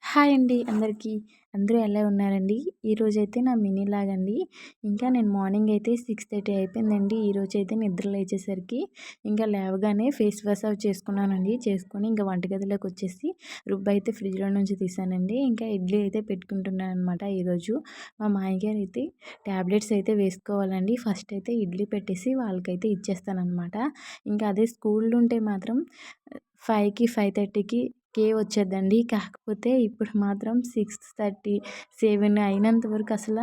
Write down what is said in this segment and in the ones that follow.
Hi అండి అందరికీ. అందరూ ఎలా ఉన్నారండి? ఈరోజైతే నా మినీ లాగ్ అండి. ఇంకా నేను మార్నింగ్ అయితే 6:30 అయిపోయిందండి. ఈరోజైతే నిద్ర లేచేసరికి ఇంకా లేవగానే ఫేస్ వాష్ అవి చేసుకున్నానండి. చేసుకొని ఇంకా వంటగదిలోకి వచ్చేసి రుబ్బైతే ఫ్రిడ్జ్‌లో నుంచి తీసానండి. ఇంకా ఇడ్లీ అయితే పెట్టుకుంటున్నాననమాట ఈరోజు. మా మామయ్యగారు అయితే టాబ్లెట్స్ అయితే వేసుకోవాలండి. ఫస్ట్ అయితే ఇడ్లీ పెట్టేసి వాళ్ళకైతే ఇచ్చేస్తాననమాట. ఇంకా అదే స్కూల్ ఉంటే మాత్రం 5కి 5:30కి వచ్చేద్దండి. కాకపోతే ఇప్పుడు మాత్రం 6:30, 7 అయినంత వరకు అసల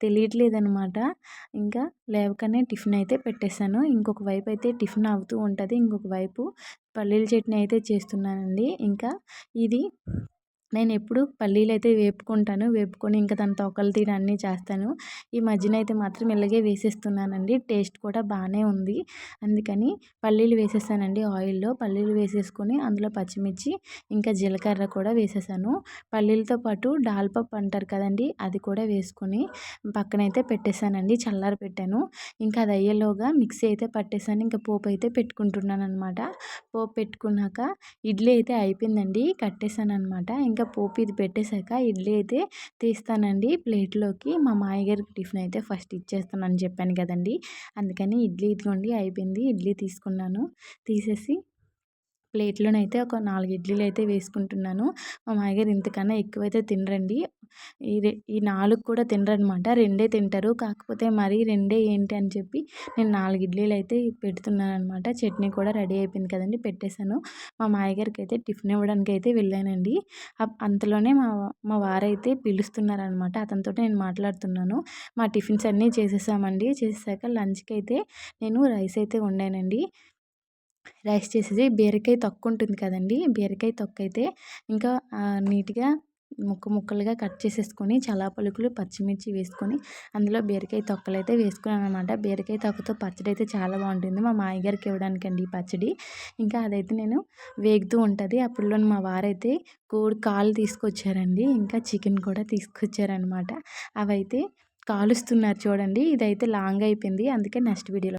తెలియట్లేదనమాట. ఇంకా లేవగానే టిఫిన్ అయితే పెట్టేశాను. ఇంకొక వైపు అయితే టిఫిన్ అవుతూ ఉంటది. ఇంకొక వైపు పల్లీల చట్నీ అయితే చేస్తున్నానండి. ఇంకా ఇది నేనెప్పుడు పల్లీలైతే వేపుకుంటాను. వేపుకొని ఇంకా దాని తొక్కలు తీయడం అన్నీ చేస్తాను. ఈ మధ్యన అయితే మాత్రం ఇలాగే వేసేస్తున్నానండి. టేస్ట్ కూడా బానే ఉంది. అందుకని పల్లీలు వేసేసానండి ఆయిల్‌లో. పల్లీలు వేసేసుకొని అందులో పచ్చిమిర్చి, ఇంకా జీలకర్ర కూడా వేసేసాను. పల్లీలతో పాటు పప్పు అంటారు కదండీ! అది కూడా వేసుకొని పక్కనైతే పెట్టేసానండి. చల్లారపెట్టాను. ఇంకా అది అయ్యేలోగా మిక్సీ అయితే పట్టేసాను. ఇంకా పోపు అయితే పెట్టుకుంటున్నాననమాట. పోపు పెట్టుకున్నాక ఇడ్లీ అయితే అయిపోయిందండి. కట్టేసాననమాట. ఇంకా పోపు ఇది పెట్టేశాక ఇడ్లీ అయితే తీస్తానండి ప్లేట్‌లోకి. మా మామయ్యగారికి టిఫిన్ అయితే ఫస్ట్ ఇచ్చేస్తానని చెప్పాను కదండీ! అందుకని ఇడ్లీ ఇదిగోండి అయిపోయింది. ఇడ్లీ తీసుకున్నాను. తీసేసి ప్లేట్‌లోనైతే ఒక 4 ఇడ్లీలైతే వేసుకుంటున్నాను. మా మామయ్యగారు ఇంతకన్నా ఎక్కువైతే తినరండి. ఈ 4 కూడా తినరనమాట. 2 తింటారు. కాకపోతే మరీ 2 ఏంటి అని చెప్పి నేను 4 ఇడ్లీలైతే పెడుతున్నాననమాట. చట్నీ కూడా రెడీ అయిపోయింది కదండీ! పెట్టేశాను. మా మామయ్యగారికైతే టిఫిన్ ఇవ్వడానికైతే వెళ్ళానండి. అంతలోనే మా వారైతే పిలుస్తున్నారనమాట. అతనితోటి నేను మాట్లాడుతున్నాను. మా టిఫిన్స్ అన్నీ చేసేసామండి. చేసేసాక లంచ్‌కైతే నేను రైస్ అయితే వండానండి. రైస్ చేసేసి బీరకాయ తొక్కు ఉంటుంది కదండీ! బీరకాయ తొక్కయితే ఇంకా నీట్‌గా ముక్కలుగా కట్ చేసేసుకొని పలుకులు పచ్చిమిర్చి వేసుకొని అందులో బీరకాయ తొక్కలైతే వేసుకున్నాననమాట. బీరకాయ తొక్కతో పచ్చడి అయితే చాలా బాగుంటుంది. మా మామయ్యగారికి ఇవ్వడానికండి ఈ పచ్చడి. ఇంకా అదైతే నేను వేగుతూ ఉంటది. అప్పట్లోనే మా వారైతే కోడి కాళ్ళు తీసుకొచ్చారండి. ఇంకా చికెన్ కూడా తీసుకొచ్చారనమాట. అవైతే కాలుస్తున్నారు చూడండి. ఇదైతే లాంగ్ అయిపోయింది. అందుకే నెక్స్ట్ వీడియోలో